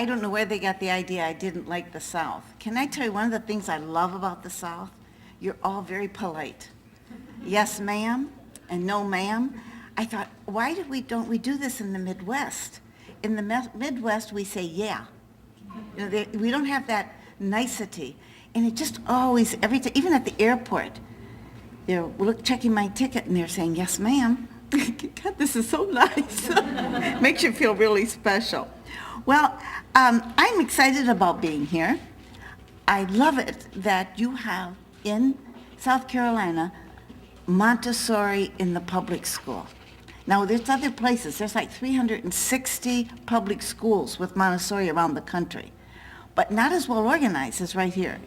I don't know where they got the idea I didn't like the South. Can I tell you one of the things I love about the South? You're all very polite. Yes, ma'am, and no, ma'am. I thought, why don't we do this in the Midwest? In the Midwest, we say yeah. We don't have that nicety. And it just always, every time, even at the airport, they're checking my ticket and they're saying, yes, ma'am. God, this is so nice. Makes you feel really special. Well, I'm excited about being here. I love it that you have in South Carolina Montessori in the public school. Now, there's other places. There's like 360 public schools with Montessori around the country, but not as well organized as right here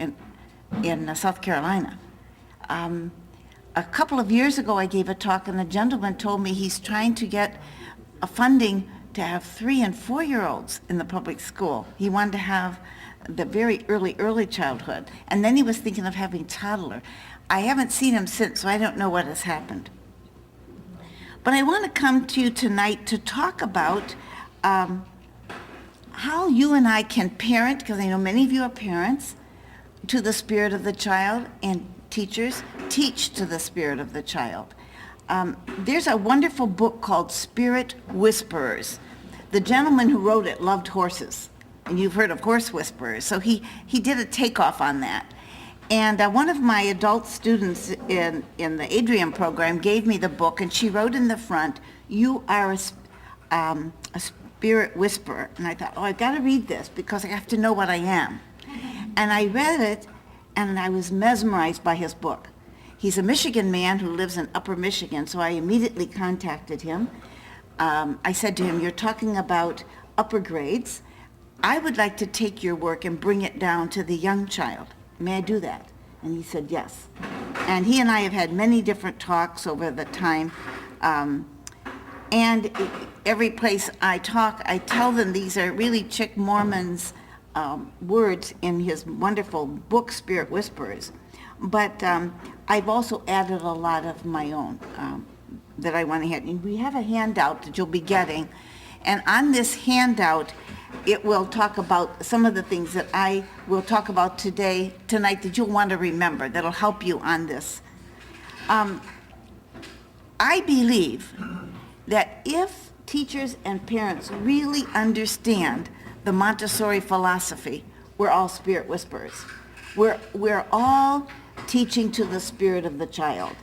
in South Carolina. A couple of years ago, I gave a talk, and the gentleman told me he's trying to get a funding to have 3- and 4-year-olds in the public school. He wanted to have the very early childhood, and then he was thinking of having toddler. I haven't seen him since, so I don't know what has happened. But I want to come to you tonight to talk about how you and I can parent, because I know many of you are parents, to the spirit of the child, and teachers teach to the spirit of the child. There's a wonderful book called Spirit Whisperers. The gentleman who wrote it loved horses, and you've heard of horse whisperers, so he did a takeoff on that. And one of my adult students in the Adrian program gave me the book, and she wrote in the front, "You are a spirit whisperer." And I thought, oh, I've got to read this because I have to know what I am. And I read it, and I was mesmerized by his book. He's a Michigan man who lives in Upper Michigan, so I immediately contacted him. I said to him, you're talking about upper grades. I would like to take your work and bring it down to the young child. May I do that? And he said yes. And he and I have had many different talks over the time. And every place I talk, I tell them these are really Chick Mormon's words in his wonderful book, Spirit Whisperers. But I've also added a lot of my own that I want to hand. And we have a handout that you'll be getting. And on this handout, it will talk about some of the things that I will talk about tonight that you'll want to remember, that'll help you on this. I believe that if teachers and parents really understand the Montessori philosophy, we're all spirit whisperers. We're all teaching to the spirit of the child.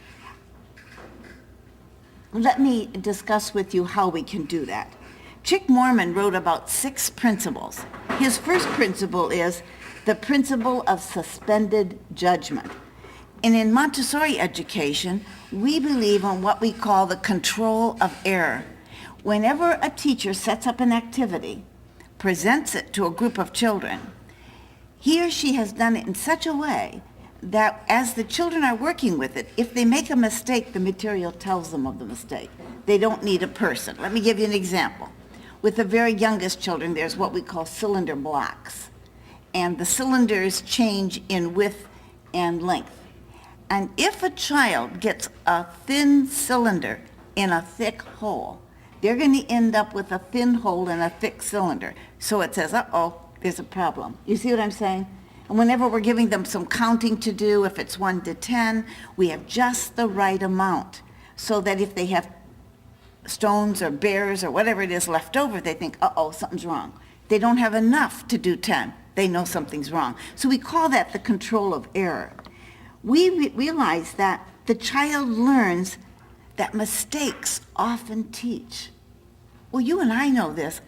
Let me discuss with you how we can do that. Chick Mormon wrote about 6 principles. His first principle is the principle of suspended judgment. And in Montessori education, we believe in what we call the control of error. Whenever a teacher sets up an activity, presents it to a group of children, he or she has done it in such a way that as the children are working with it, if they make a mistake, the material tells them of the mistake. They don't need a person. Let me give you an example. With the very youngest children, there's what we call cylinder blocks. And the cylinders change in width and length. And if a child gets a thin cylinder in a thick hole, they're going to end up with a thin hole in a thick cylinder. So it says, uh-oh, there's a problem. You see what I'm saying? And whenever we're giving them some counting to do, if it's 1 to 10, we have just the right amount so that if they have stones or bears or whatever it is left over, they think, uh-oh, something's wrong. They don't have enough to do 10. They know something's wrong. So we call that the control of error. We realize that the child learns that mistakes often teach. Well, you and I know this.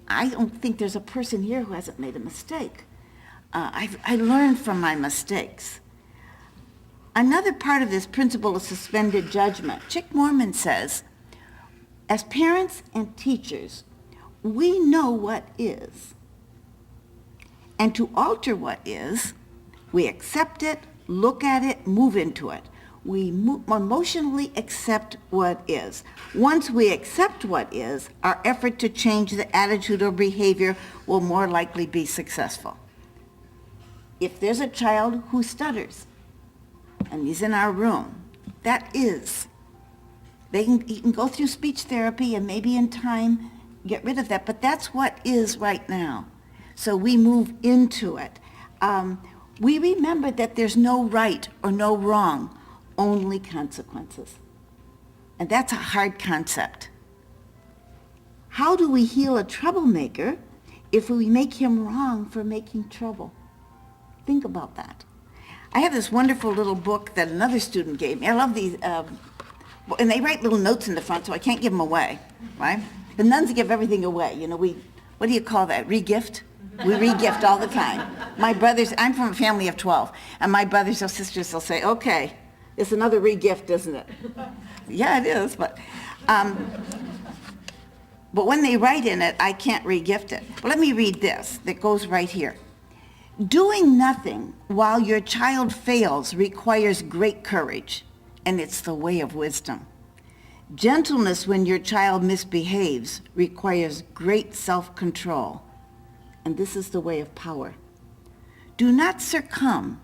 I don't think there's a person here who hasn't made a mistake. I learned from my mistakes. Another part of this principle of suspended judgment, Chick Mormon says, as parents and teachers, we know what is. And to alter what is, we accept it, look at it, move into it. We emotionally accept what is. Once we accept what is, our effort to change the attitude or behavior will more likely be successful. If there's a child who stutters, and he's in our room, that is. He can go through speech therapy and maybe in time get rid of that, but that's what is right now. So we move into it. We remember that there's no right or no wrong, only consequences. And that's a hard concept. How do we heal a troublemaker if we make him wrong for making trouble? Think about that. I have this wonderful little book that another student gave me. I love these, and they write little notes in the front, so I can't give them away, right? The nuns give everything away. You know, what do you call that, re-gift? We re-gift all the time. My brothers, I'm from a family of 12, and my brothers or sisters will say, okay, it's another re-gift, isn't it? Yeah, it is, but when they write in it, I can't re-gift it. But let me read this that goes right here. Doing nothing while your child fails requires great courage, and it's the way of wisdom. Gentleness when your child misbehaves requires great self-control, and this is the way of power. Do not succumb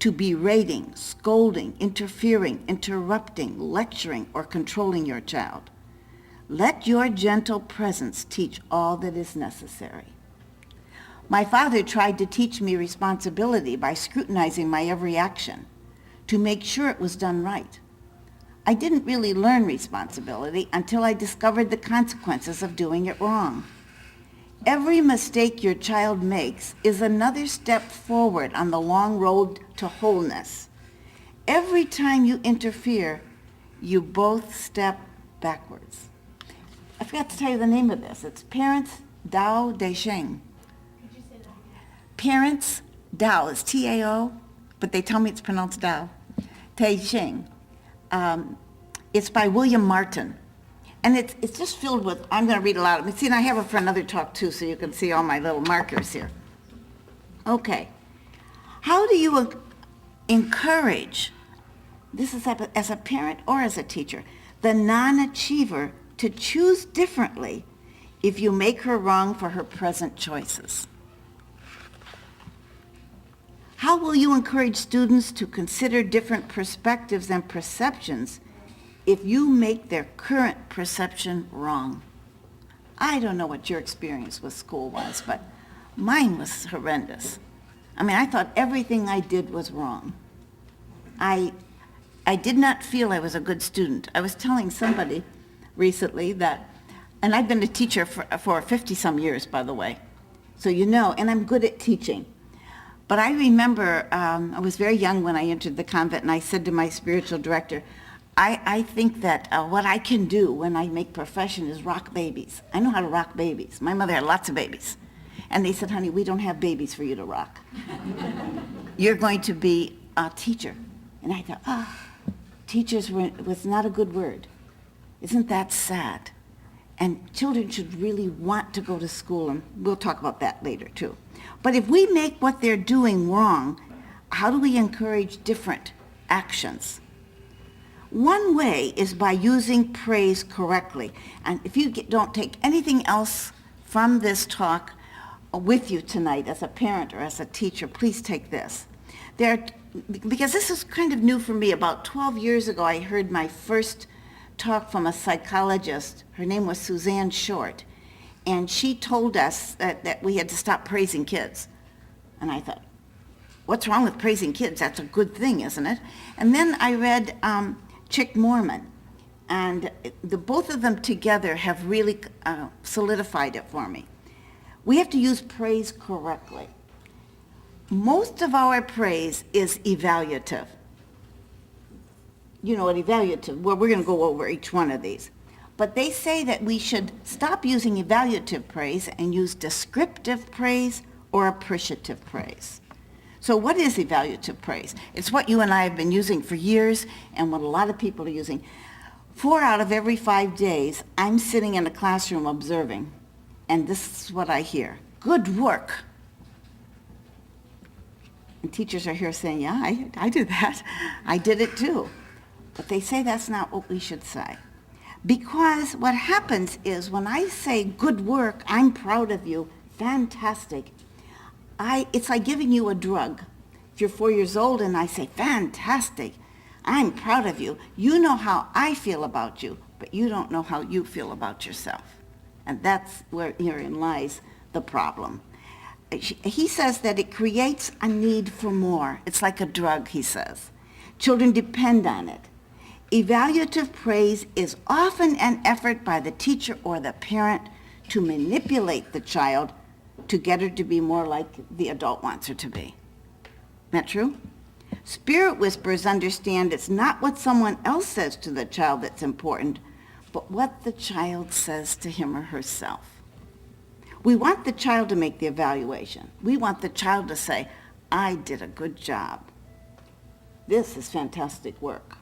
to berating, scolding, interfering, interrupting, lecturing, or controlling your child. Let your gentle presence teach all that is necessary. My father tried to teach me responsibility by scrutinizing my every action to make sure it was done right. I didn't really learn responsibility until I discovered the consequences of doing it wrong. Every mistake your child makes is another step forward on the long road to wholeness. Every time you interfere, you both step backwards. I forgot to tell you the name of this. It's Parents Tao Te Ching. Parents Tao is T-A-O, but they tell me it's pronounced Tao. Te Ching. It's by William Martin. And it's just filled with, I'm going to read a lot of it. See, and I have it for another talk too, so you can see all my little markers here. Okay. How do you encourage, this is as a parent or as a teacher, the non-achiever to choose differently if you make her wrong for her present choices? How will you encourage students to consider different perspectives and perceptions if you make their current perception wrong? I don't know what your experience with school was, but mine was horrendous. I mean, I thought everything I did was wrong. I did not feel I was a good student. I was telling somebody recently that, and I've been a teacher for 50-some years, by the way, so you know, and I'm good at teaching. But I remember I was very young when I entered the convent, and I said to my spiritual director, I think that what I can do when I make profession is rock babies. I know how to rock babies. My mother had lots of babies. And they said, honey, we don't have babies for you to rock. You're going to be a teacher. And I thought, teachers was not a good word. Isn't that sad? And children should really want to go to school, and we'll talk about that later too. But if we make what they're doing wrong, how do we encourage different actions? One way is by using praise correctly. And if you don't take anything else from this talk with you tonight as a parent or as a teacher, please take this. Because this is kind of new for me. About 12 years ago, I heard my first talk from a psychologist. Her name was Suzanne Short. And she told us that we had to stop praising kids. And I thought, what's wrong with praising kids? That's a good thing, isn't it? And then I read Chick Mormon. And both of them together have really solidified it for me. We have to use praise correctly. Most of our praise is evaluative. You know what evaluative, well, we're going to go over each one of these. But they say that we should stop using evaluative praise and use descriptive praise or appreciative praise. So what is evaluative praise? It's what you and I have been using for years and what a lot of people are using. 4 out of every 5 days, I'm sitting in a classroom observing, and this is what I hear. Good work. And teachers are here saying, yeah, I do that. I did it too. But they say that's not what we should say. Because what happens is when I say good work, I'm proud of you, fantastic, it's like giving you a drug. If you're 4 years old and I say, fantastic, I'm proud of you, you know how I feel about you, but you don't know how you feel about yourself. And that's where herein lies the problem. he says that it creates a need for more. It's like a drug, he says. Children depend on it. Evaluative praise is often an effort by the teacher or the parent to manipulate the child to get her to be more like the adult wants her to be. Isn't that true? Spirit whisperers understand it's not what someone else says to the child that's important, but what the child says to him or herself. We want the child to make the evaluation. We want the child to say, I did a good job. This is fantastic work.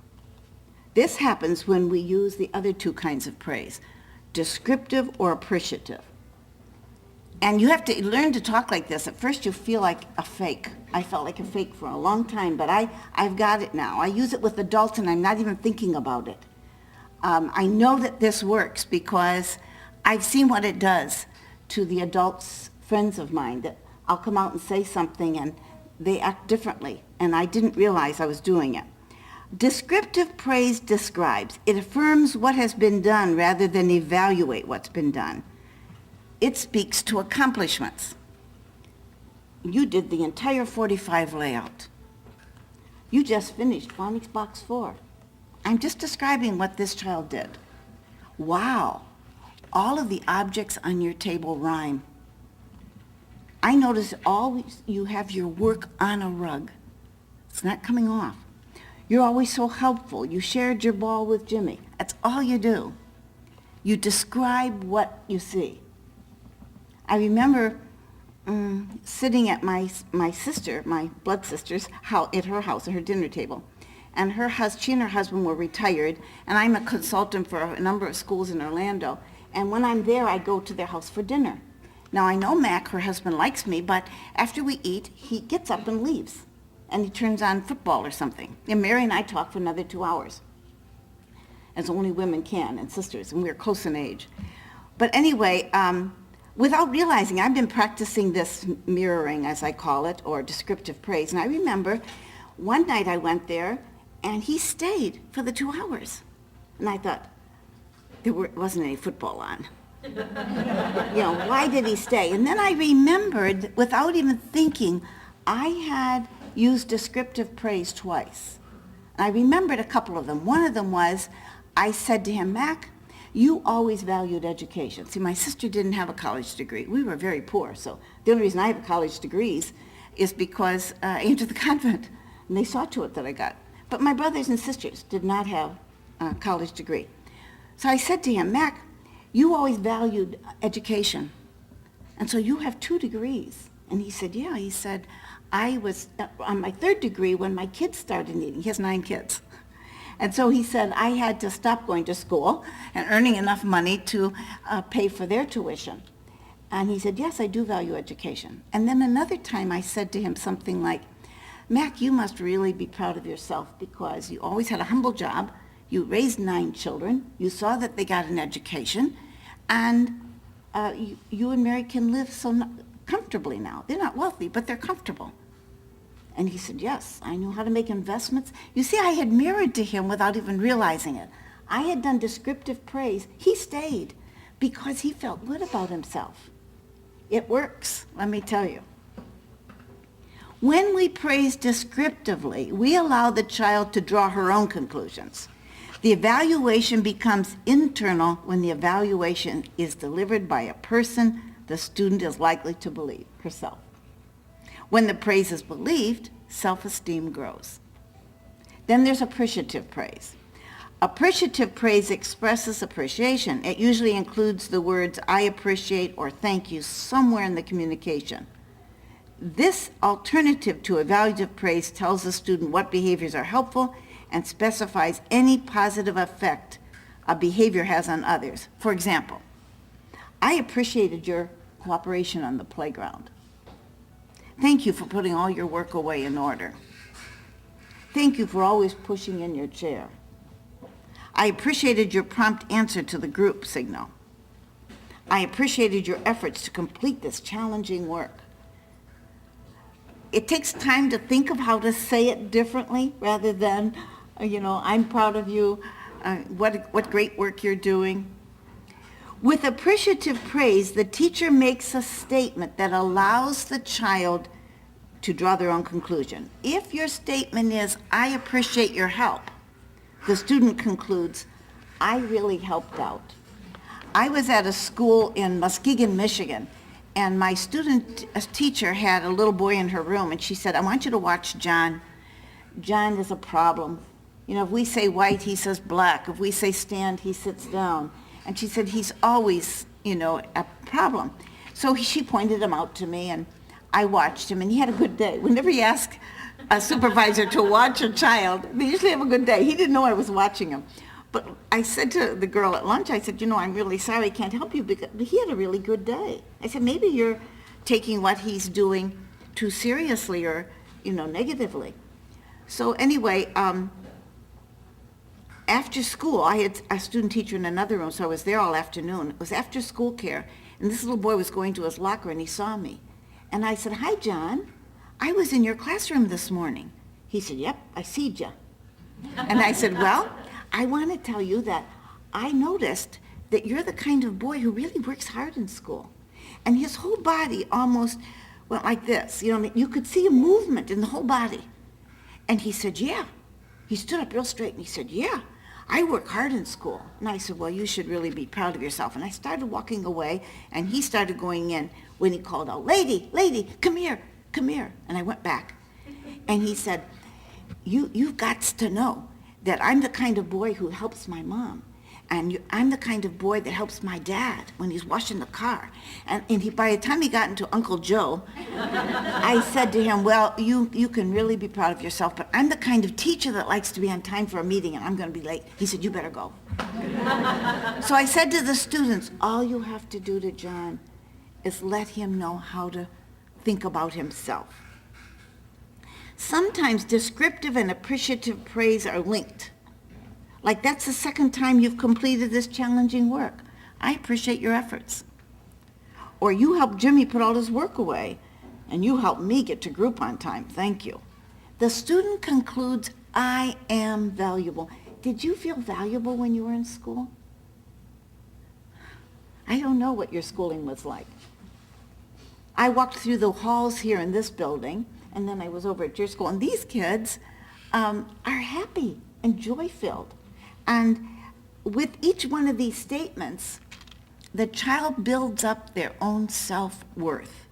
This happens when we use the other two kinds of praise, descriptive or appreciative. And you have to learn to talk like this. At first you feel like a fake. I felt like a fake for a long time, but I've got it now. I use it with adults and I'm not even thinking about it. I know that this works because I've seen what it does to the adults, friends of mine, that I'll come out and say something and they act differently, and I didn't realize I was doing it. Descriptive praise describes. It affirms what has been done rather than evaluate what's been done. It speaks to accomplishments. You did the entire 45 layout. You just finished Phonics Box 4. I'm just describing what this child did. Wow, all of the objects on your table rhyme. I notice always you have your work on a rug. It's not coming off. You're always so helpful. You shared your ball with Jimmy. That's all you do. You describe what you see. I remember sitting at my sister, my blood sister's house, at her house, at her dinner table. And she and her husband were retired, and I'm a consultant for a number of schools in Orlando. And when I'm there, I go to their house for dinner. Now, I know Mac, her husband, likes me, but after we eat, he gets up and leaves. And he turns on football or something. And Mary and I talk for another 2 hours, as only women can, and sisters, and we're close in age. But anyway, without realizing, I've been practicing this mirroring, as I call it, or descriptive praise. And I remember one night I went there, and he stayed for the 2 hours. And I thought, wasn't any football on. Why did he stay? And then I remembered, without even thinking, I had used descriptive praise twice. And I remembered a couple of them. One of them was, I said to him, Mac, you always valued education. See, my sister didn't have a college degree. We were very poor, so the only reason I have college degrees is because I entered the convent, and they saw to it that I got. But my brothers and sisters did not have a college degree. So I said to him, Mac, you always valued education, and so you have 2 degrees. And he said, yeah. He said, I was on my 3rd degree when my kids started needing. He has 9 kids. And so he said, I had to stop going to school and earning enough money to pay for their tuition. And he said, yes, I do value education. And then another time I said to him something like, Mac, you must really be proud of yourself because you always had a humble job. You raised 9 children. You saw that they got an education. And you and Mary can live so comfortably now. They're not wealthy, but they're comfortable. And he said, yes, I knew how to make investments. You see, I had mirrored to him without even realizing it. I had done descriptive praise. He stayed because he felt good about himself. It works, let me tell you. When we praise descriptively, we allow the child to draw her own conclusions. The evaluation becomes internal when the evaluation is delivered by a person the student is likely to believe, herself. When the praise is believed, self-esteem grows. Then there's appreciative praise. Appreciative praise expresses appreciation. It usually includes the words I appreciate or thank you somewhere in the communication. This alternative to evaluative praise tells the student what behaviors are helpful and specifies any positive effect a behavior has on others. For example, I appreciated your cooperation on the playground. Thank you for putting all your work away in order. Thank you for always pushing in your chair. I appreciated your prompt answer to the group signal. I appreciated your efforts to complete this challenging work. It takes time to think of how to say it differently rather than, I'm proud of you, what great work you're doing. With appreciative praise, the teacher makes a statement that allows the child to draw their own conclusion. If your statement is, I appreciate your help, the student concludes, I really helped out. I was at a school in Muskegon, Michigan, and my teacher had a little boy in her room, and she said, I want you to watch John. John is a problem. You know, if we say white, he says black. If we say stand, he sits down. And she said, he's always, a problem. So she pointed him out to me, and I watched him, and he had a good day. Whenever you ask a supervisor to watch a child, they usually have a good day. He didn't know I was watching him. But I said to the girl at lunch, I said, I'm really sorry I can't help you, because he had a really good day. I said, maybe you're taking what he's doing too seriously or, negatively. So anyway, after school, I had a student teacher in another room, so I was there all afternoon. It was after school care, and this little boy was going to his locker, and he saw me. And I said, hi, John. I was in your classroom this morning. He said, yep, I seed ya. And I said, well, I want to tell you that I noticed that you're the kind of boy who really works hard in school. And his whole body almost went like this. You could see a movement in the whole body. And he said, yeah. He stood up real straight and he said, yeah, I work hard in school. And I said, well, you should really be proud of yourself. And I started walking away, and he started going in when he called out, lady, come here. And I went back. And he said, you've got to know that I'm the kind of boy who helps my mom. And I'm the kind of boy that helps my dad when he's washing the car. And by the time he got into Uncle Joe, I said to him, well, you can really be proud of yourself, but I'm the kind of teacher that likes to be on time for a meeting, and I'm going to be late. He said, you better go. So I said to the students, all you have to do to John is let him know how to think about himself. Sometimes descriptive and appreciative praise are linked. Like, that's the second time you've completed this challenging work. I appreciate your efforts. Or you helped Jimmy put all his work away, and you helped me get to group on time. Thank you. The student concludes, I am valuable. Did you feel valuable when you were in school? I don't know what your schooling was like. I walked through the halls here in this building, and then I was over at your school, and these kids are happy and joy-filled. And with each one of these statements, the child builds up their own self-worth,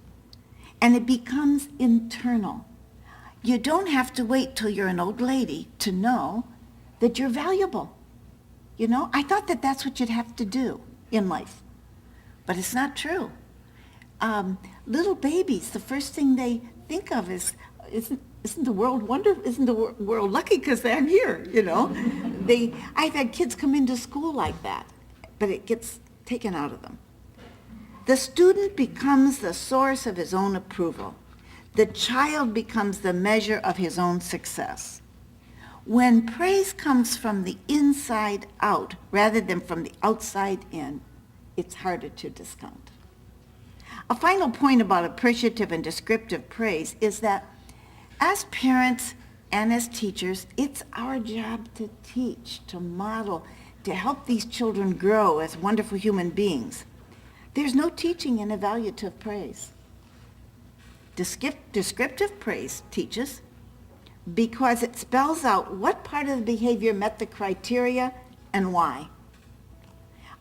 and it becomes internal. You don't have to wait till you're an old lady to know that you're valuable. I thought that that's what you'd have to do in life, but it's not true. Little babies, the first thing they think of is, isn't the world wonderful? Isn't the world lucky because I'm here, I've had kids come into school like that, but it gets taken out of them. The student becomes the source of his own approval. The child becomes the measure of his own success. When praise comes from the inside out rather than from the outside in, it's harder to discount. A final point about appreciative and descriptive praise is that as parents and as teachers, it's our job to teach, to model, to help these children grow as wonderful human beings. There's no teaching in evaluative praise. Descriptive praise teaches because it spells out what part of the behavior met the criteria and why.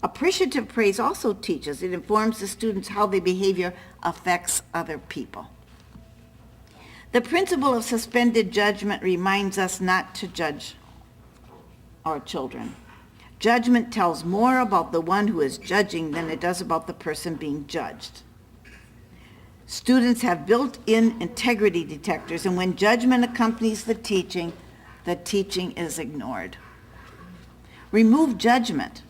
Appreciative praise also teaches. It informs the students how their behavior affects other people. The principle of suspended judgment reminds us not to judge our children. Judgment tells more about the one who is judging than it does about the person being judged. Students have built-in integrity detectors, and when judgment accompanies the teaching is ignored. Remove judgment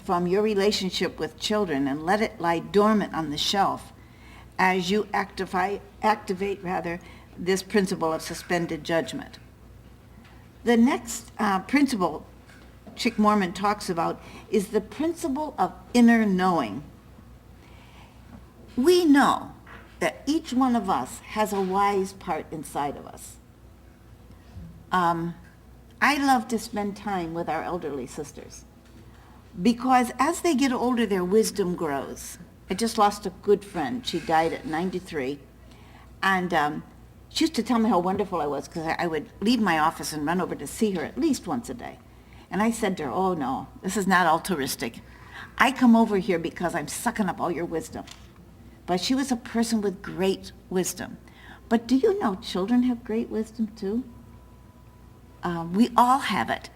from your relationship with children and let it lie dormant on the shelf as you activate this principle of suspended judgment. The next principle Chick Moorman talks about is the principle of inner knowing. We know that each one of us has a wise part inside of us. I love to spend time with our elderly sisters, because as they get older, their wisdom grows. I just lost a good friend. She died at 93. And she used to tell me how wonderful I was because I would leave my office and run over to see her at least once a day. And I said to her, oh no, this is not altruistic. I come over here because I'm sucking up all your wisdom. But she was a person with great wisdom. But do you know children have great wisdom too? We all have it.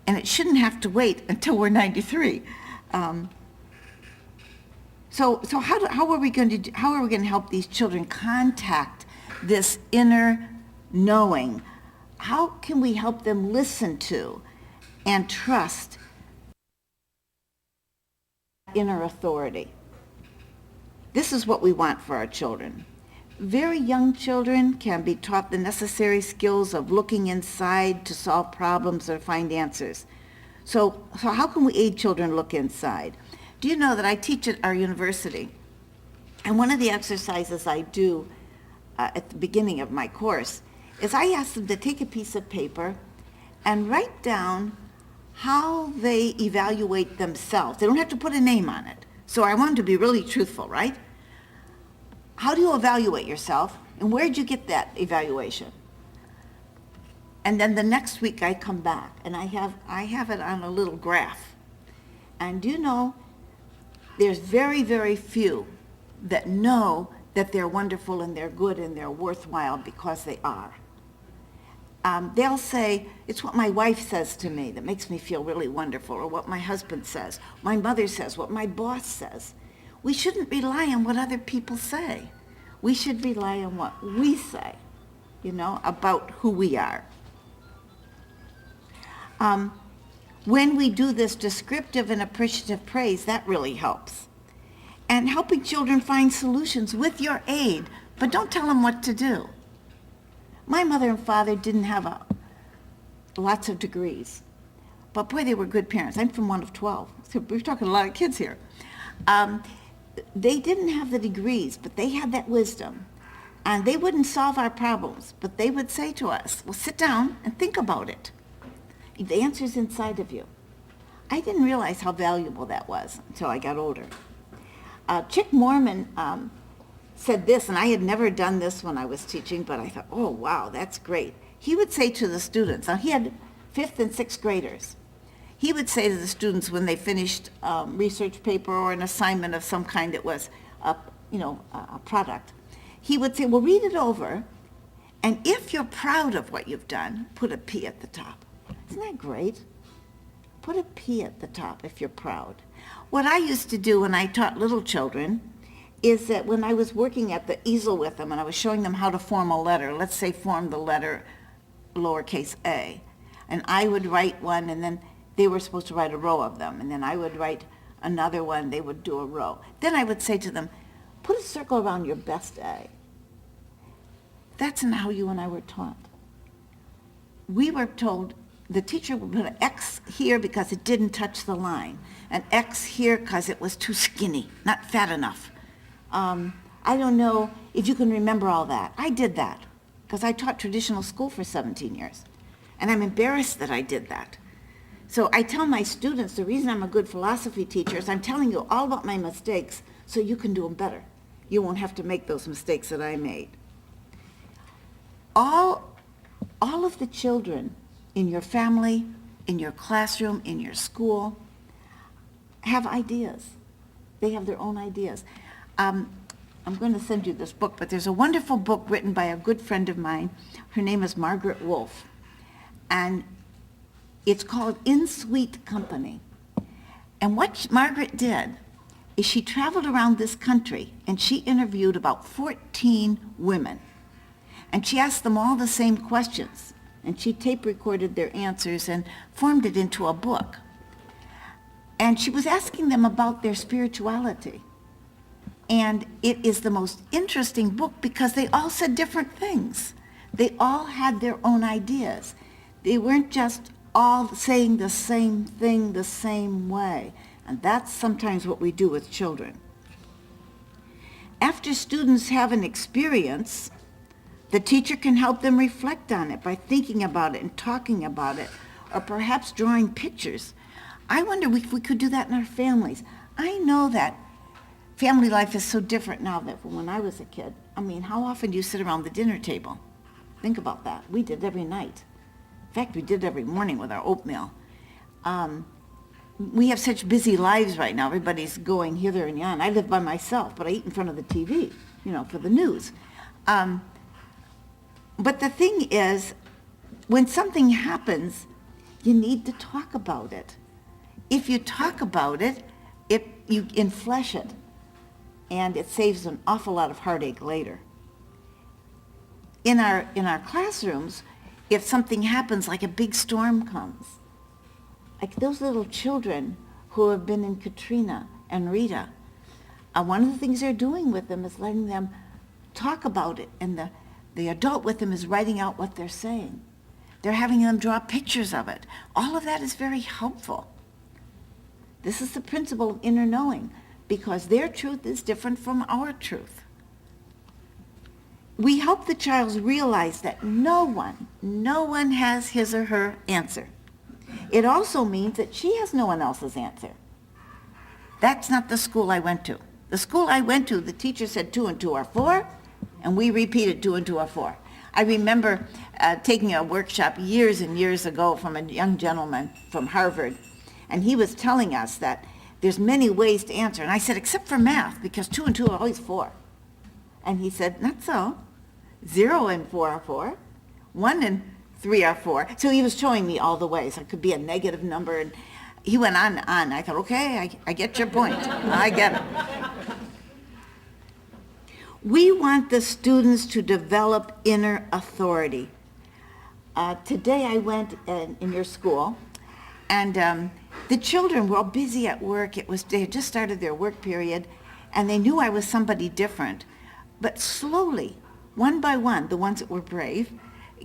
And it shouldn't have to wait until we're 93. So how are we going to help these children contact this inner knowing? How can we help them listen to and trust inner authority? This is what we want for our children. Very young children can be taught the necessary skills of looking inside to solve problems or find answers. So how can we aid children look inside? Do you know that I teach at our university? And one of the exercises I do at the beginning of my course is I ask them to take a piece of paper and write down how they evaluate themselves. They don't have to put a name on it. So I want them to be really truthful, right? How do you evaluate yourself, and where did you get that evaluation? And then the next week I come back, and I have it on a little graph. And do you know, there's very, very few that know that they're wonderful and they're good and they're worthwhile because they are. They'll say, it's what my wife says to me that makes me feel really wonderful, or what my husband says, my mother says, what my boss says. We shouldn't rely on what other people say. We should rely on what we say, about who we are. When we do this descriptive and appreciative praise, that really helps. And helping children find solutions with your aid, but don't tell them what to do. My mother and father didn't have lots of degrees, but boy, they were good parents. I'm from one of 12, so we're talking a lot of kids here. They didn't have the degrees, but they had that wisdom. And they wouldn't solve our problems, but they would say to us, well, sit down and think about it. The answer's inside of you. I didn't realize how valuable that was until I got older. Chick Mormon said this, and I had never done this when I was teaching, but I thought, oh, wow, that's great. He would say to the students, now he had 5th and 6th graders, he would say to the students when they finished research paper or an assignment of some kind that was a product, he would say, well, read it over, and if you're proud of what you've done, put a P at the top. Isn't that great? Put a P at the top if you're proud. What I used to do when I taught little children is that when I was working at the easel with them and I was showing them how to form a letter, let's say form the letter lowercase a, and I would write one, and then they were supposed to write a row of them, and then I would write another one, they would do a row. Then I would say to them, put a circle around your best A. That's not how you and I were taught. We were told the teacher would put an X here because it didn't touch the line, an X here because it was too skinny, not fat enough. I don't know if you can remember all that. I did that because I taught traditional school for 17 years, and I'm embarrassed that I did that. So I tell my students the reason I'm a good philosophy teacher is I'm telling you all about my mistakes so you can do them better. You won't have to make those mistakes that I made. All of the children in your family, in your classroom, in your school, have ideas. They have their own ideas. I'm going to send you this book, but there's a wonderful book written by a good friend of mine. Her name is Margaret Wolf, and it's called In Sweet Company. And what Margaret did is she traveled around this country and she interviewed about 14 women. And she asked them all the same questions. And she tape recorded their answers and formed it into a book. And she was asking them about their spirituality. And it is the most interesting book because they all said different things. They all had their own ideas. They weren't just all saying the same thing the same way. And that's sometimes what we do with children. After students have an experience, the teacher can help them reflect on it by thinking about it and talking about it, or perhaps drawing pictures. I wonder if we could do that in our families. I know that family life is so different now than when I was a kid. I mean, how often do you sit around the dinner table? Think about that. We did every night. In fact, we did every morning with our oatmeal. We have such busy lives right now. Everybody's going hither and yon. I live by myself, but I eat in front of the TV, for the news. But the thing is, when something happens, you need to talk about it. If you talk about it, you enflesh it, and it saves an awful lot of heartache later. In our classrooms, if something happens, like a big storm comes, like those little children who have been in Katrina and Rita, one of the things they're doing with them is letting them talk about it, and the adult with them is writing out what they're saying. They're having them draw pictures of it. All of that is very helpful. This is the principle of inner knowing, because their truth is different from our truth. We help the child realize that no one has his or her answer. It also means that she has no one else's answer. That's not the school I went to. The school I went to, the teacher said 2 and 2 are 4, and we repeated 2 and 2 are 4. I remember taking a workshop years and years ago from a young gentleman from Harvard, and he was telling us that there's many ways to answer. And I said, except for math, because 2 and 2 are always 4. And he said, not so. 0 and 4 are 4. 1 and 3 are 4. So he was showing me all the ways. It could be a negative number. And he went on and on. I thought, okay, I get your point. I get it. We want the students to develop inner authority. Today I went in your school, and the children were all busy at work. They had just started their work period, and they knew I was somebody different. But slowly, one by one, the ones that were brave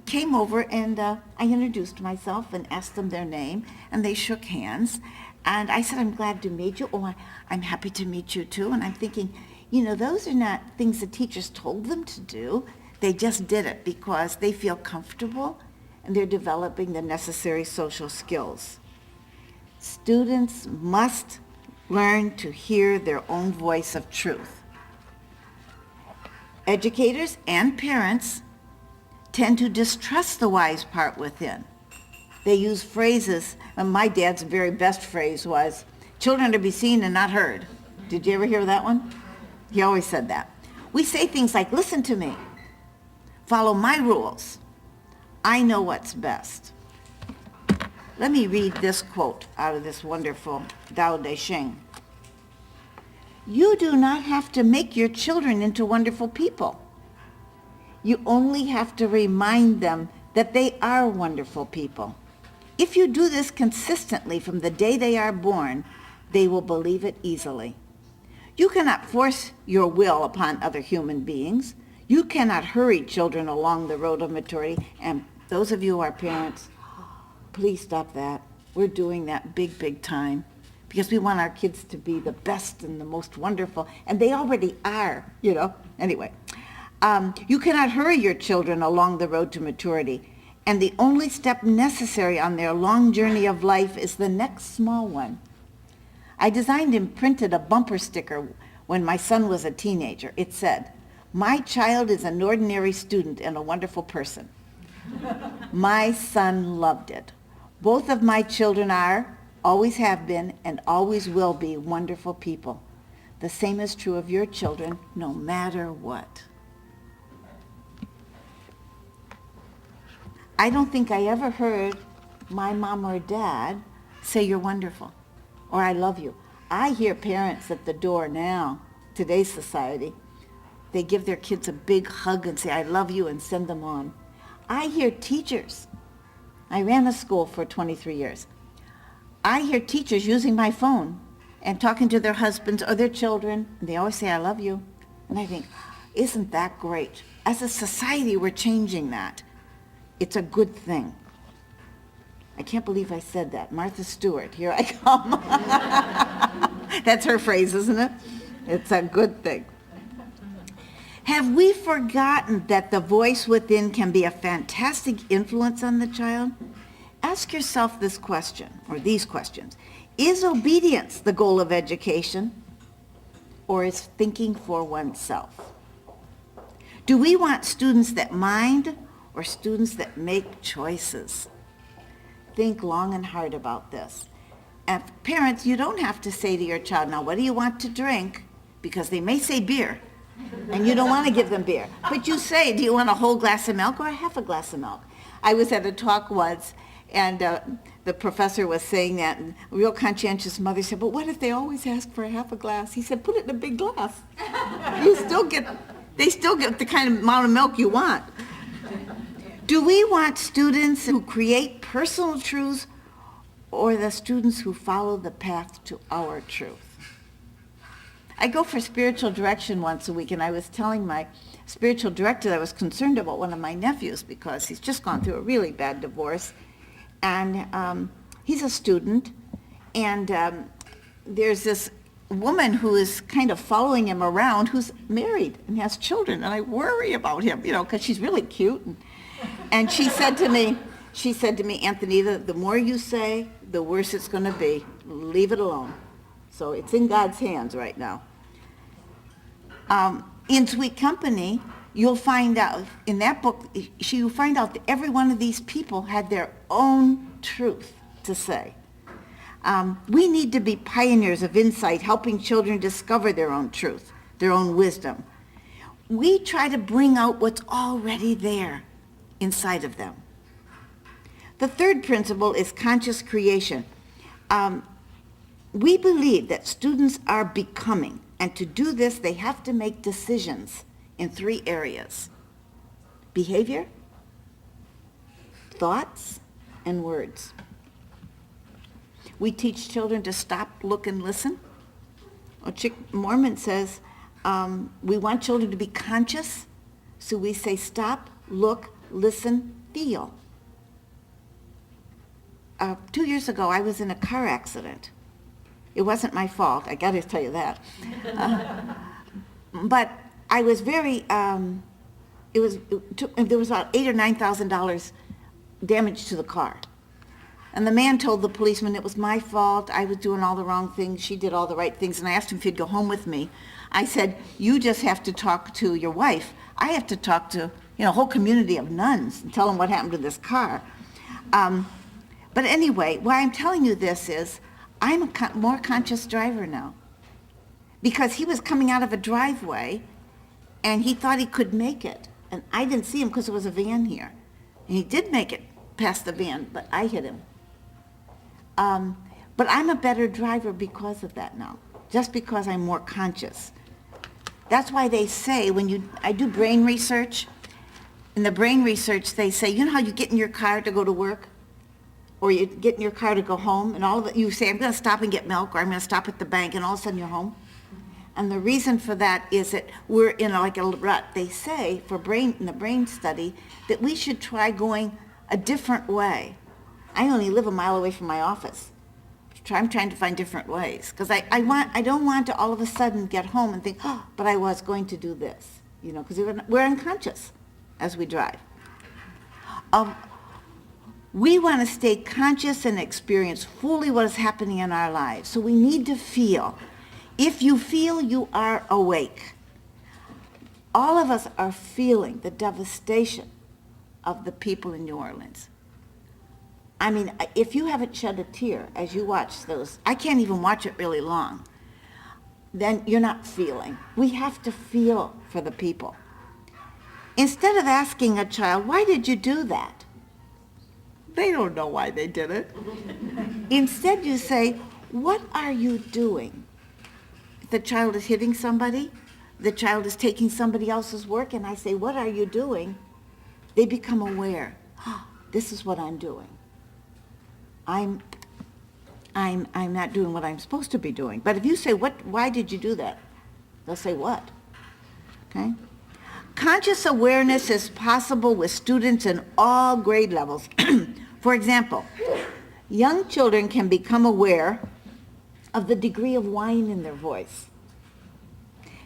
came over, and I introduced myself and asked them their name, and they shook hands. And I said, I'm glad to meet you. Oh, I'm happy to meet you too. And I'm thinking, those are not things the teachers told them to do. They just did it because they feel comfortable and they're developing the necessary social skills. Students must learn to hear their own voice of truth. Educators and parents tend to distrust the wise part within. They use phrases, and my dad's very best phrase was, children are to be seen and not heard. Did you ever hear that one? He always said that. We say things like, listen to me, follow my rules, I know what's best. Let me read this quote out of this wonderful Tao Te Ching. You do not have to make your children into wonderful people. You only have to remind them that they are wonderful people. If you do this consistently from the day they are born, they will believe it easily. You cannot force your will upon other human beings. You cannot hurry children along the road of maturity. And those of you who are parents, please stop that. We're doing that big time because we want our kids to be the best and the most wonderful, and they already are, Anyway, you cannot hurry your children along the road to maturity, and the only step necessary on their long journey of life is the next small one. I designed and printed a bumper sticker when my son was a teenager. It said, "My child is an ordinary student and a wonderful person." My son loved it. Both of my children are, always have been, and always will be wonderful people. The same is true of your children, no matter what. I don't think I ever heard my mom or dad say you're wonderful or I love you. I hear parents at the door now, today's society, they give their kids a big hug and say I love you and send them on. I hear teachers. I ran a school for 23 years. I hear teachers using my phone and talking to their husbands or their children, and they always say, I love you. And I think, isn't that great? As a society, we're changing that. It's a good thing. I can't believe I said that. Martha Stewart, here I come. That's her phrase, isn't it? It's a good thing. Have we forgotten that the voice within can be a fantastic influence on the child? Ask yourself this question, or these questions. Is obedience the goal of education, or is thinking for oneself? Do we want students that mind or students that make choices? Think long and hard about this. And parents, you don't have to say to your child, now what do you want to drink? Because they may say beer, and you don't want to give them beer. But you say, do you want a whole glass of milk or a half a glass of milk? I was at a talk once, and the professor was saying that, and a real conscientious mother said, but what if they always ask for a half a glass? He said, put it in a big glass. They still get the kind of amount of milk you want. Do we want students who create personal truths, or the students who follow the path to our truth? I go for spiritual direction once a week, and I was telling my spiritual director that I was concerned about one of my nephews because he's just gone through a really bad divorce. And he's a student, and there's this woman who is kind of following him around who's married and has children, and I worry about him, because she's really cute. And she said to me, Anthony, the more you say, the worse it's going to be. Leave it alone. So it's in God's hands right now. In Sweet Company, you'll find out, in that book, you'll find out that every one of these people had their own truth to say. We need to be pioneers of insight, helping children discover their own truth, their own wisdom. We try to bring out what's already there inside of them. The third principle is conscious creation. We believe that students are becoming, and to do this, they have to make decisions in 3 areas: behavior, thoughts, and words. We teach children to stop, look, and listen. Chick Mormon says we want children to be conscious, so we say stop, look, listen, feel. 2 years ago, I was in a car accident. It wasn't my fault, I got to tell you that. But I was very, there was about $8,000 or $9,000 damage to the car. And the man told the policeman it was my fault, I was doing all the wrong things, she did all the right things, and I asked him if he'd go home with me. I said, you just have to talk to your wife. I have to talk to a whole community of nuns and tell them what happened to this car. But anyway, why I'm telling you this is, I'm a more conscious driver now. Because he was coming out of a driveway, and he thought he could make it. And I didn't see him because there was a van here. And he did make it past the van, but I hit him. But I'm a better driver because of that now, just because I'm more conscious. That's why they say, I do brain research. In the brain research, they say, you know how you get in your car to go to work? Or you get in your car to go home, and all of it, you say, I'm going to stop and get milk, or I'm going to stop at the bank, and all of a sudden you're home. And the reason for that is that we're in like a rut. They say, in the brain study, that we should try going a different way. I only live a mile away from my office. I'm trying to find different ways, because I don't want to all of a sudden get home and think, oh, but I was going to do this, because we're unconscious as we drive. We want to stay conscious and experience fully what is happening in our lives. So we need to feel. If you feel, you are awake. All of us are feeling the devastation of the people in New Orleans. I mean, if you haven't shed a tear as you watch those, I can't even watch it really long, then you're not feeling. We have to feel for the people. Instead of asking a child, why did you do that? They don't know why they did it. Instead, you say, what are you doing? If the child is hitting somebody, the child is taking somebody else's work, and I say, what are you doing? They become aware. Oh, this is what I'm doing. I'm not doing what I'm supposed to be doing. But if you say, why did you do that? They'll say, what? Okay? Conscious awareness is possible with students in all grade levels. For example, young children can become aware of the degree of whine in their voice.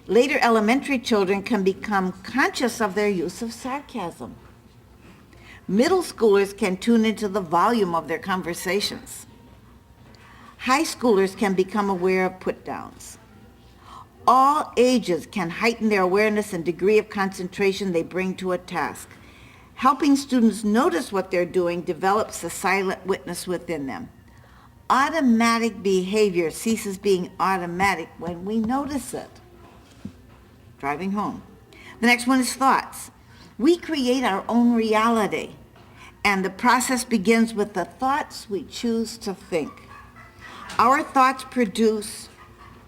Later, elementary children can become conscious of their use of sarcasm. Middle schoolers can tune into the volume of their conversations. High schoolers can become aware of put-downs. All ages can heighten their awareness and degree of concentration they bring to a task. Helping students notice what they're doing develops a silent witness within them. Automatic behavior ceases being automatic when we notice it. Driving home. The next one is thoughts. We create our own reality, and the process begins with the thoughts we choose to think. Our thoughts produce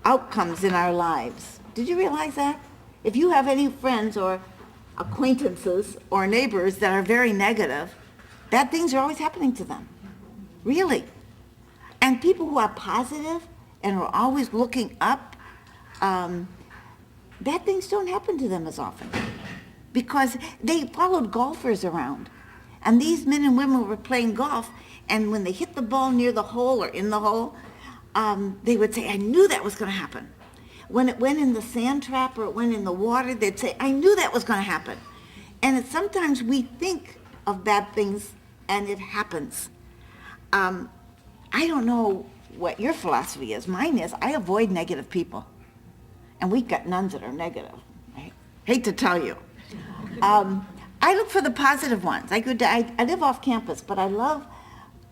outcomes in our lives. Did you realize that? If you have any friends or acquaintances or neighbors that are very negative, bad things are always happening to them. Really. And people who are positive and are always looking up, bad things don't happen to them as often because they followed golfers around. And these men and women were playing golf, and when they hit the ball near the hole or in the hole, they would say, I knew that was going to happen. When it went in the sand trap or it went in the water, they'd say, I knew that was going to happen. And sometimes we think of bad things and it happens. I don't know what your philosophy is. Mine is I avoid negative people. And we've got nuns that are negative. I hate to tell you. I look for the positive ones. I live off campus, but I love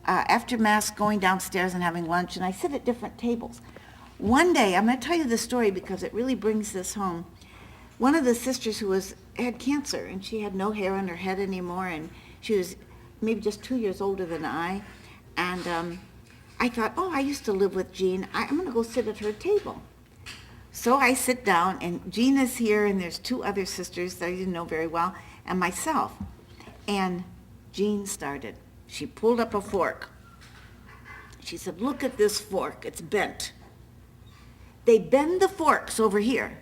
after Mass going downstairs and having lunch, and I sit at different tables. One day, I'm going to tell you this story because it really brings this home. One of the sisters who had cancer, and she had no hair on her head anymore, and she was maybe just 2 years older than I. And I thought, I used to live with Jean. I'm going to go sit at her table. So I sit down, and Jean is here, and there's 2 other sisters that I didn't know very well, and myself. And Jean started. She pulled up a fork. She said, look at this fork, it's bent. They bend the forks over here,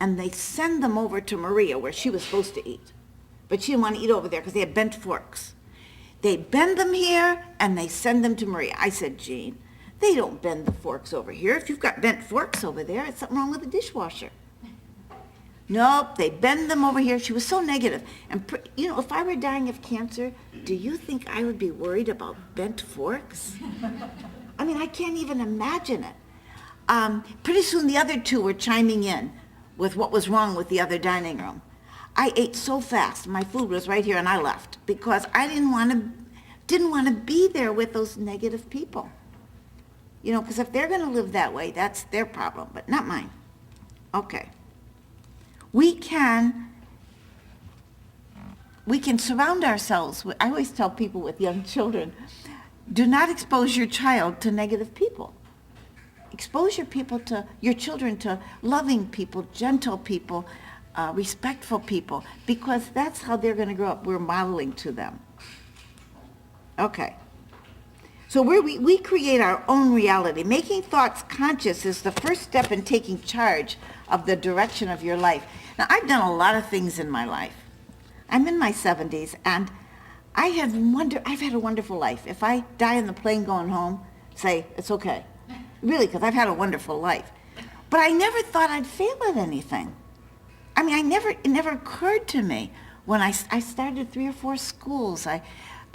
and they send them over to Maria, where she was supposed to eat. But she didn't want to eat over there because they had bent forks. They bend them here, and they send them to Maria. I said, Jean, they don't bend the forks over here. If you've got bent forks over there, it's something wrong with the dishwasher. Nope, they bend them over here. She was so negative. And, if I were dying of cancer, do you think I would be worried about bent forks? I mean, I can't even imagine it. Pretty soon the other 2 were chiming in with what was wrong with the other dining room. I ate so fast. My food was right here, and I left because I didn't want to be there with those negative people. Because if they're going to live that way, that's their problem, but not mine. Okay. We can surround ourselves with, I always tell people with young children, do not expose your child to negative people. Expose your children to loving people, gentle people, respectful people, because that's how they're going to grow up. We're modeling to them. Okay. So we create our own reality. Making thoughts conscious is the first step in taking charge of the direction of your life. Now, I've done a lot of things in my life. I'm in my 70s, and I've had a wonderful life. If I die on the plane going home, say, it's okay. Really, because I've had a wonderful life. But I never thought I'd fail at anything. I mean, it never occurred to me. When I started 3 or 4 schools, I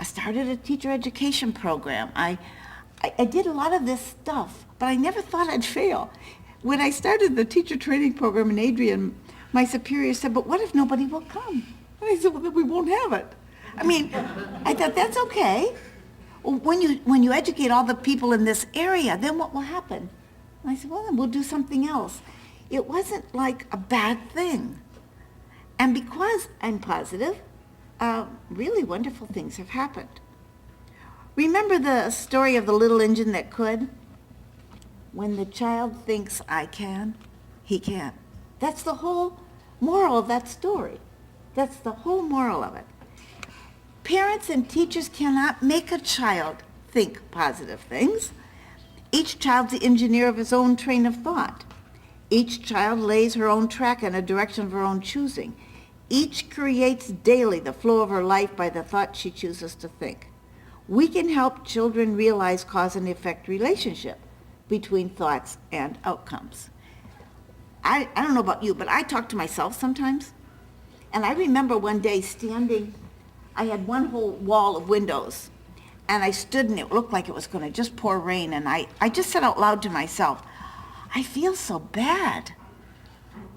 started a teacher education program. I did a lot of this stuff, but I never thought I'd fail. When I started the teacher training program in Adrian, my superior said, but what if nobody will come? And I said, well, then we won't have it. I mean, I thought, that's okay. Well, when you educate all the people in this area, then what will happen? And I said, well, then we'll do something else. It wasn't like a bad thing. And because I'm positive, really wonderful things have happened. Remember the story of the little engine that could? When the child thinks I can, he can. That's the whole moral of that story. That's the whole moral of it. Parents and teachers cannot make a child think positive things. Each child's the engineer of his own train of thought. Each child lays her own track in a direction of her own choosing. Each creates daily the flow of her life by the thoughts she chooses to think. We can help children realize cause and effect relationship between thoughts and outcomes. I don't know about you, but I talk to myself sometimes. And I remember one day standing, I had one whole wall of windows, and I stood and it looked like it was going to just pour rain, and I just said out loud to myself, I feel so bad.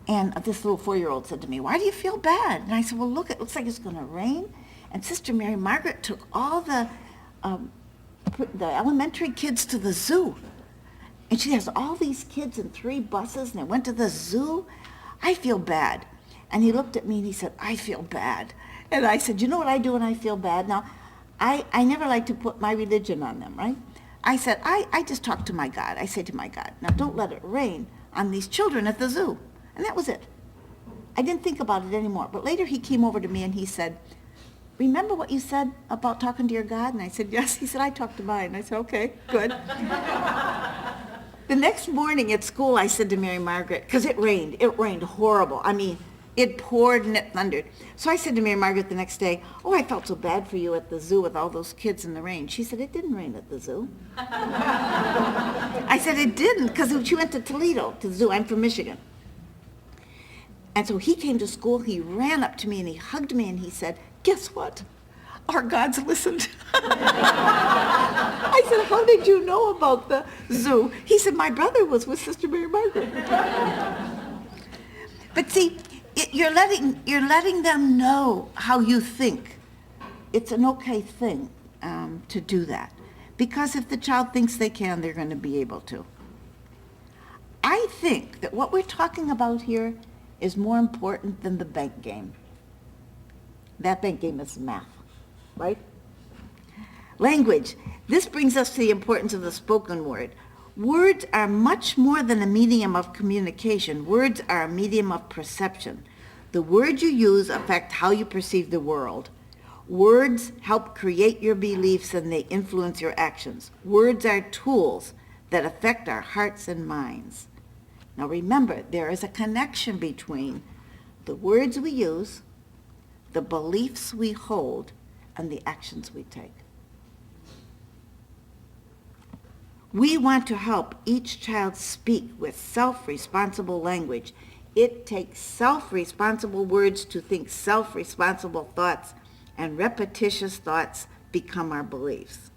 And this little 4-year-old said to me, why do you feel bad? And I said, well, look, it looks like it's going to rain. And Sister Mary Margaret took all the elementary kids to the zoo. And she has all these kids in 3 buses, and they went to the zoo. I feel bad. And he looked at me and he said, I feel bad. And I said, you know what I do when I feel bad? Now, I never like to put my religion on them, right? I said, I just talk to my God. I say to my God, now don't let it rain on these children at the zoo. And that was it. I didn't think about it anymore. But later he came over to me and he said, remember what you said about talking to your God? And I said, yes. He said, I talked to mine. And I said, okay, good. The next morning at school, I said to Mary Margaret, because it rained horrible. I mean, it poured and it thundered. So I said to Mary Margaret the next day, oh, I felt so bad for you at the zoo with all those kids in the rain. She said, it didn't rain at the zoo. I said, it didn't, because she went to Toledo, to the zoo. I'm from Michigan. And so he came to school, he ran up to me and he hugged me and he said, guess what? Our God's listened. I said, how did you know about the zoo? He said, my brother was with Sister Mary Margaret. But see, you're letting them know how you think. It's an okay thing to do that. Because if the child thinks they can, they're going to be able to. I think that what we're talking about here is more important than the bank game. That bank game is math, right? Language. This brings us to the importance of the spoken word. Words are much more than a medium of communication. Words are a medium of perception. The words you use affect how you perceive the world. Words help create your beliefs and they influence your actions. Words are tools that affect our hearts and minds. Now remember, there is a connection between the words we use, the beliefs we hold, and the actions we take. We want to help each child speak with self-responsible language. It takes self-responsible words to think self-responsible thoughts, and repetitious thoughts become our beliefs.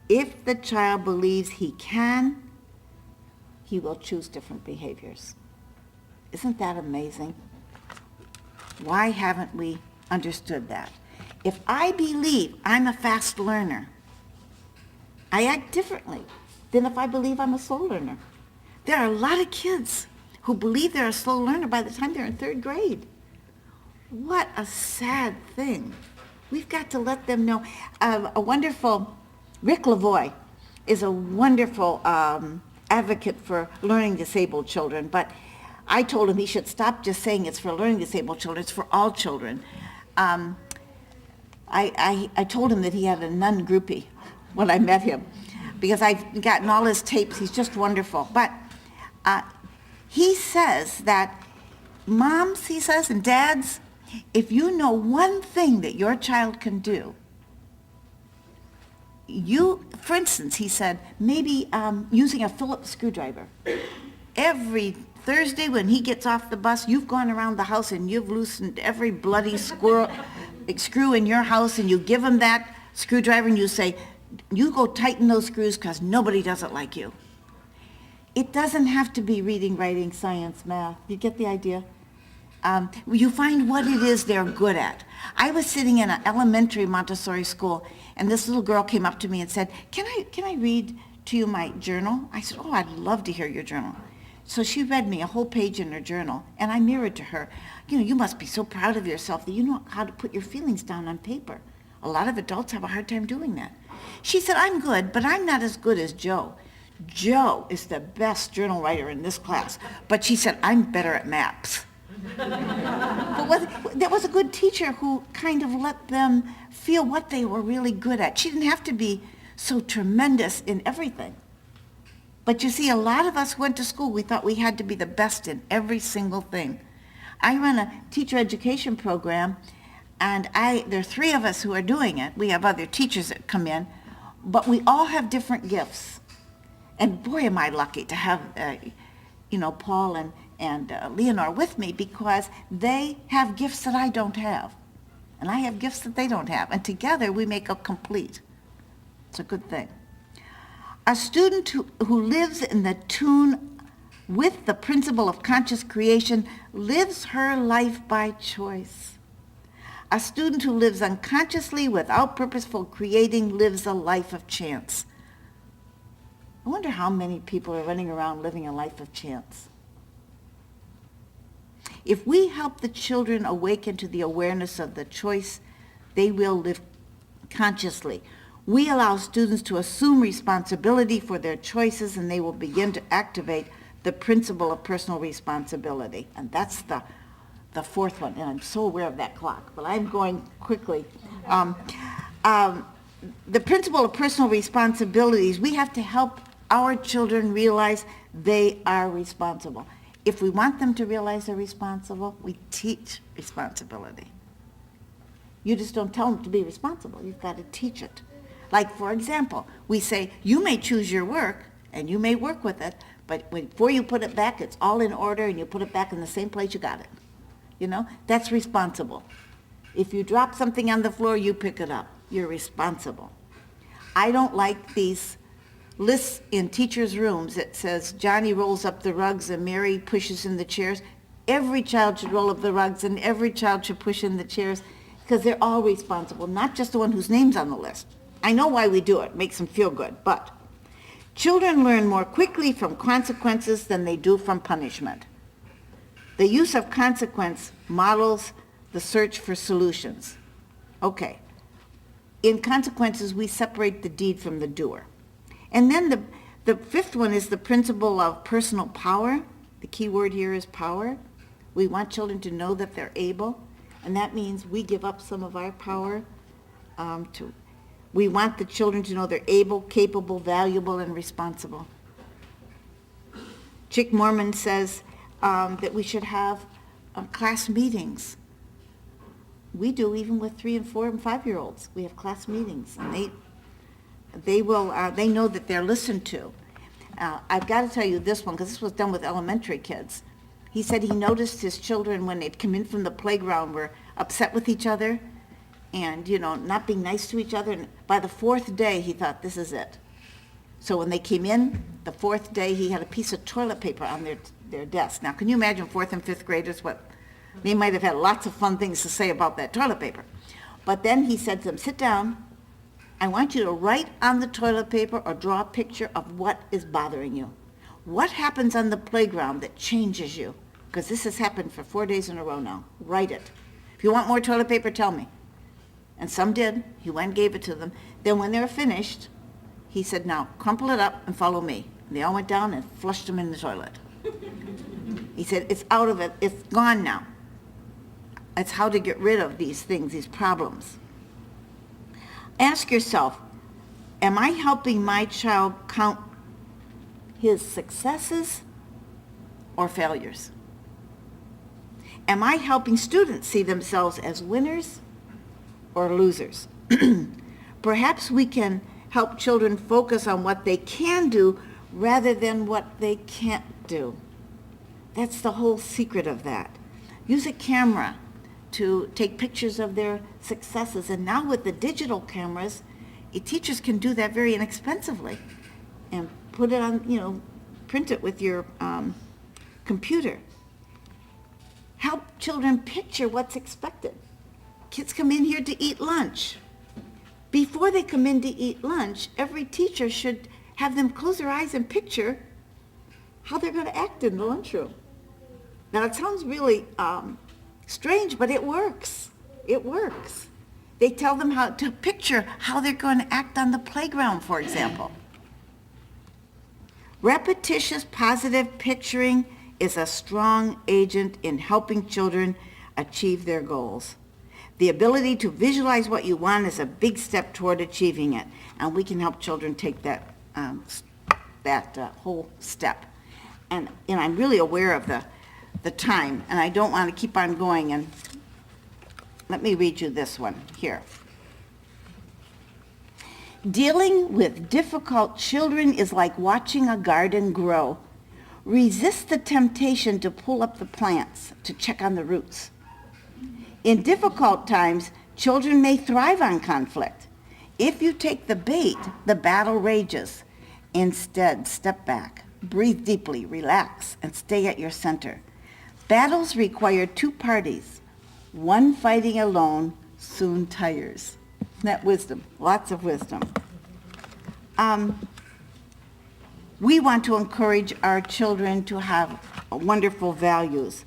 If the child believes he can, he will choose different behaviors. Isn't that amazing? Why haven't we understood that? If I believe I'm a fast learner, I act differently than if I believe I'm a slow learner. There are a lot of kids who believe they're a slow learner by the time they're in 3rd grade. What a sad thing. We've got to let them know. Rick Lavoie is a wonderful advocate for learning disabled children, but I told him he should stop just saying it's for learning disabled children, it's for all children. I told him that he had a nun groupie when I met him, because I've gotten all his tapes. He's just wonderful. But he says that moms, he says, and dads, if you know one thing that your child can do, for instance, he said, maybe using a Phillips screwdriver. Every Thursday when he gets off the bus, you've gone around the house and you've loosened every bloody screw in your house, and you give him that screwdriver and you say, you go tighten those screws because nobody does it like you. It doesn't have to be reading, writing, science, math. You get the idea? You find what it is they're good at. I was sitting in an elementary Montessori school, and this little girl came up to me and said, can I read to you my journal? I said, oh, I'd love to hear your journal. So she read me a whole page in her journal, and I mirrored to her, you must be so proud of yourself that you know how to put your feelings down on paper. A lot of adults have a hard time doing that. She said, I'm good, but I'm not as good as Joe. Joe is the best journal writer in this class, but she said, I'm better at maps. But there was a good teacher who kind of let them feel what they were really good at. She didn't have to be so tremendous in everything. But you see, a lot of us went to school, we thought we had to be the best in every single thing. I run a teacher education program, and there are 3 of us who are doing it. We have other teachers that come in, but we all have different gifts. And boy, am I lucky to have, Paul and Leonore with me, because they have gifts that I don't have. And I have gifts that they don't have. And together we make a complete. It's a good thing. A student who lives in the tune with the principle of conscious creation lives her life by choice. A student who lives unconsciously without purposeful creating lives a life of chance. I wonder how many people are running around living a life of chance. If we help the children awaken to the awareness of the choice, they will live consciously. We allow students to assume responsibility for their choices, and they will begin to activate the principle of personal responsibility. And that's the fourth one, and I'm so aware of that clock, but I'm going quickly. The principle of personal responsibilities, we have to help our children realize they are responsible. If we want them to realize they're responsible, we teach responsibility. You just don't tell them to be responsible. You've got to teach it. Like, for example, we say, you may choose your work, and you may work with it, but before you put it back, it's all in order, and you put it back in the same place you got it. You know, that's responsible. If you drop something on the floor, you pick it up. You're responsible. I don't like these lists in teachers' rooms that says Johnny rolls up the rugs and Mary pushes in the chairs. Every child should roll up the rugs and every child should push in the chairs, because they're all responsible, not just the one whose name's on the list. I know why we do it. It makes them feel good, but children learn more quickly from consequences than they do from punishment. The use of consequence models the search for solutions. Okay. In consequences, we separate the deed from the doer. And then the fifth one is the principle of personal power. The key word here is power. We want children to know that they're able, and that means we give up some of our power we want the children to know they're able, capable, valuable, and responsible. Chick Mormon says that we should have class meetings. We do, even with 3 and 4 and 5-year-olds. We have class meetings, and they know that they're listened to. I've got to tell you this one, because this was done with elementary kids. He said he noticed his children, when they'd come in from the playground, were upset with each other and, not being nice to each other. And by the 4th day, he thought, this is it. So when they came in, the 4th day, he had a piece of toilet paper on their desk. Now, can you imagine 4th and 5th graders? They might have had lots of fun things to say about that toilet paper. But then he said to them, sit down. I want you to write on the toilet paper or draw a picture of what is bothering you. What happens on the playground that changes you? Because this has happened for 4 days in a row now. Write it. If you want more toilet paper, tell me. And some did. He went and gave it to them. Then when they were finished, he said, now crumple it up and follow me. And they all went down and flushed them in the toilet. He said, it's out of it. It's gone now. It's how to get rid of these things, these problems. Ask yourself, am I helping my child count his successes or failures? Am I helping students see themselves as winners or losers? Perhaps we can help children focus on what they can do rather than what they can't do. That's the whole secret of that. Use a camera to take pictures of their successes. And now with the digital cameras, teachers can do that very inexpensively and put it on, print it with your computer. Help children picture what's expected. Kids come in here to eat lunch. Before they come in to eat lunch, every teacher should have them close their eyes and picture how they're going to act in the lunchroom. Now, it sounds really strange, but it works. It works. They tell them how to picture how they're going to act on the playground, for example. Repetitious positive picturing is a strong agent in helping children achieve their goals. The ability to visualize what you want is a big step toward achieving it, and we can help children take that whole step. And I'm really aware of the time, and I don't want to keep on going. And let me read you this one here. Dealing with difficult children is like watching a garden grow. Resist the temptation to pull up the plants to check on the roots. In difficult times, children may thrive on conflict. If you take the bait, the battle rages. Instead, step back, breathe deeply, relax, and stay at your center. Battles require two parties. One fighting alone soon tires. Isn't that wisdom? Lots of wisdom. We want to encourage our children to have wonderful values.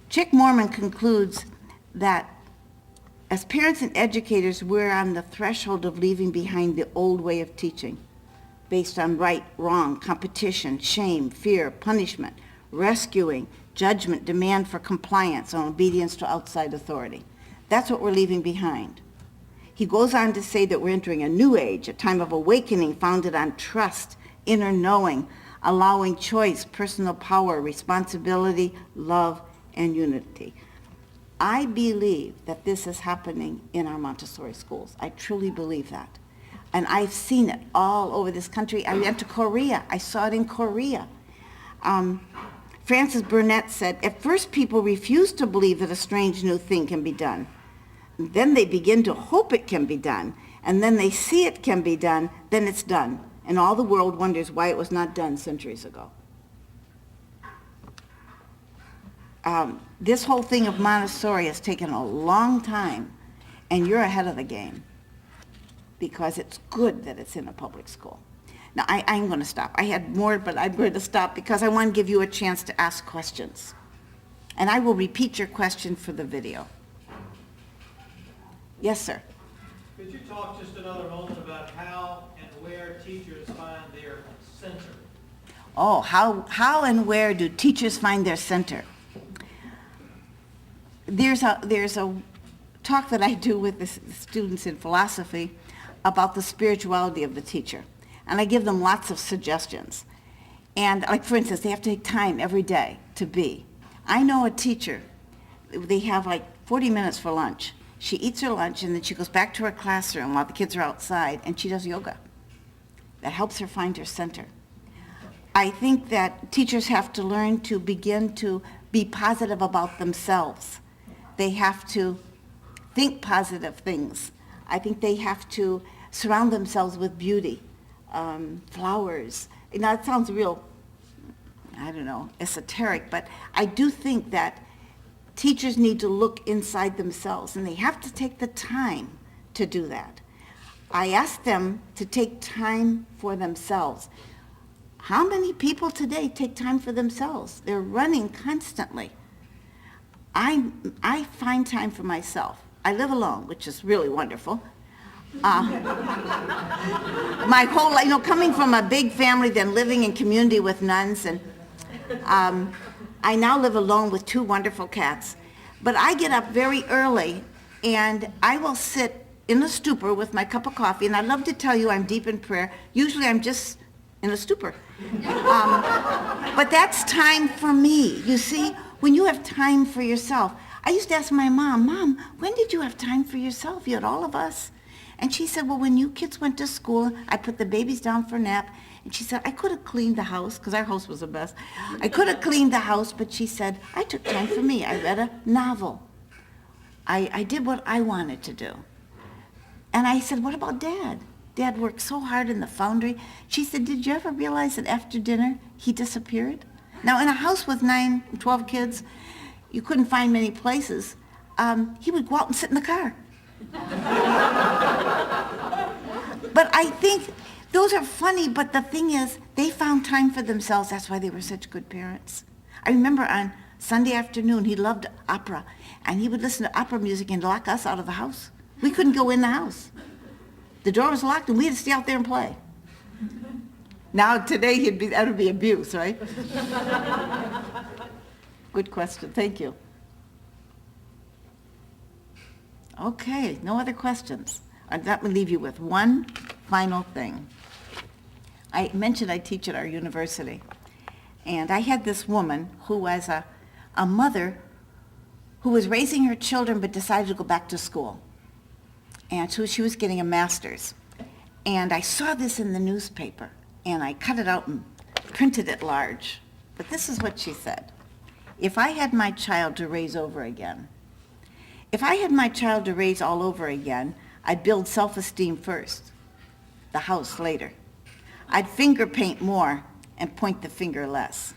Chick Mormon concludes that as parents and educators, we're on the threshold of leaving behind the old way of teaching, based on right, wrong, competition, shame, fear, punishment, rescuing, judgment, demand for compliance, and obedience to outside authority. That's what we're leaving behind. He goes on to say that we're entering a new age, a time of awakening founded on trust, inner knowing, allowing choice, personal power, responsibility, love, and unity. I believe that this is happening in our Montessori schools. I truly believe that. And I've seen it all over this country. I went to Korea. I saw it in Korea. Francis Burnett said, at first people refuse to believe that a strange new thing can be done. Then they begin to hope it can be done. And then they see it can be done, then it's done. And all the world wonders why it was not done centuries ago. This whole thing of Montessori has taken a long time, and you're ahead of the game because it's good that it's in a public school. Now, I'm going to stop. I had more, but I'm going to stop because I want to give you a chance to ask questions. And I will repeat your question for the video. Yes, sir. Could you talk just another moment about how and where teachers find their center? Oh, how and where do teachers find their center? There's a talk that I do with the students in philosophy about the spirituality of the teacher. And I give them lots of suggestions. And like, for instance, they have to take time every day to be. I know a teacher, they have like 40 minutes for lunch. She eats her lunch and then she goes back to her classroom while the kids are outside and she does yoga. That helps her find her center. I think that teachers have to learn to begin to be positive about themselves. They have to think positive things. I think they have to surround themselves with beauty, flowers. Now, it sounds real, I don't know, esoteric, but I do think that teachers need to look inside themselves, and they have to take the time to do that. I ask them to take time for themselves. How many people today take time for themselves? They're running constantly. I find time for myself. I live alone, which is really wonderful. My whole life, coming from a big family, then living in community with nuns, and I now live alone with two wonderful cats. But I get up very early, and I will sit in a stupor with my cup of coffee, and I love to tell you I'm deep in prayer. Usually I'm just in a stupor. But that's time for me. You see, when you have time for yourself. I used to ask my mom, Mom, when did you have time for yourself? You had all of us. And she said, well, when you kids went to school, I put the babies down for a nap. And she said, I could have cleaned the house, because our house was a mess. I could have cleaned the house, but she said, I took time for me. I read a novel. I did what I wanted to do. And I said, what about Dad? Dad worked so hard in the foundry. She said, did you ever realize that after dinner, he disappeared? Now, in a house with 12 kids, you couldn't find many places. He would go out and sit in the car. But I think those are funny, but the thing is, they found time for themselves. That's why they were such good parents. I remember on Sunday afternoon, he loved opera, and he would listen to opera music and lock us out of the house. We couldn't go in the house. The door was locked, and we had to stay out there and play. Now, today, that would be abuse, right? Good question. Thank you. Okay, no other questions. That will leave you with one final thing. I mentioned I teach at our university, and I had this woman who was a mother who was raising her children but decided to go back to school. And so she was getting a master's. And I saw this in the newspaper, and I cut it out and printed it large. But this is what she said. If I had my child to raise over again, If I had my child to raise all over again, I'd build self-esteem first, the house later. I'd finger paint more and point the finger less.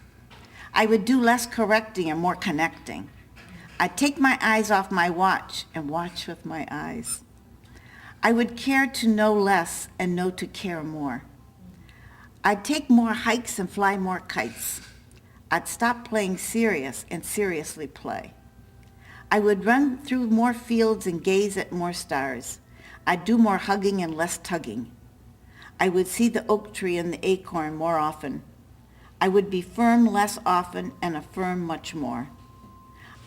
I would do less correcting and more connecting. I'd take my eyes off my watch and watch with my eyes. I would care to know less and know to care more. I'd take more hikes and fly more kites. I'd stop playing serious and seriously play. I would run through more fields and gaze at more stars. I'd do more hugging and less tugging. I would see the oak tree and the acorn more often. I would be firm less often and affirm much more.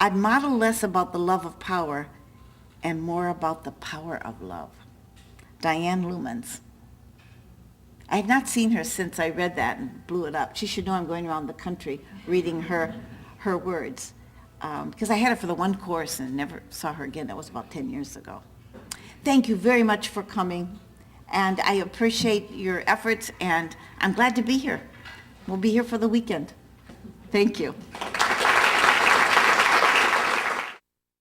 I'd model less about the love of power and more about the power of love. Diane Lumens. I had not seen her since I read that and blew it up. She should know I'm going around the country reading her words. Because I had her for the one course and never saw her again. That was about 10 years ago. Thank you very much for coming. And I appreciate your efforts, and I'm glad to be here. We'll be here for the weekend. Thank you.